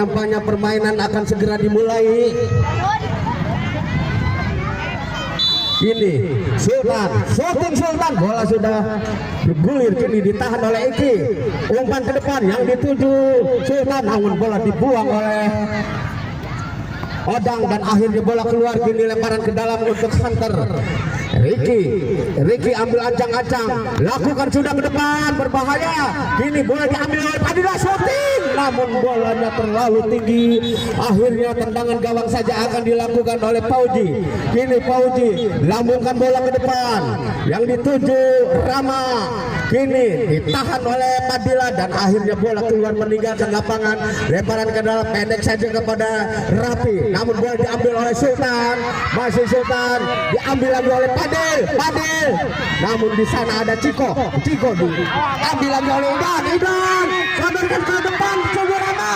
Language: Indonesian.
Nampaknya permainan akan segera dimulai. Ini Sultan, shooting Sultan, bola sudah bergulir, kini ditahan oleh Iki. Umpan ke depan yang dituju Sultan, namun bola dibuang oleh Odang dan akhirnya bola keluar, kini lemparan ke dalam untuk Hunter. Ricky ambil ancang-ancang, lakukan sudah ke depan, berbahaya. Kini bola diambil oleh Padilla, shooting, namun bolanya terlalu tinggi. Akhirnya tendangan gawang saja akan dilakukan oleh Pauji. Kini Pauji lambungkan bola ke depan, yang dituju Rama. Kini ditahan oleh Padilla dan akhirnya bola keluar meninggalkan lapangan. Lemparan ke dalam pendek saja kepada Rapi, namun bola diambil oleh Sultan. Masih Sultan diambil lagi oleh Padil, namun di sana ada Ciko diambil lagi oleh Idan, sodorkan ke depan, coba Rama.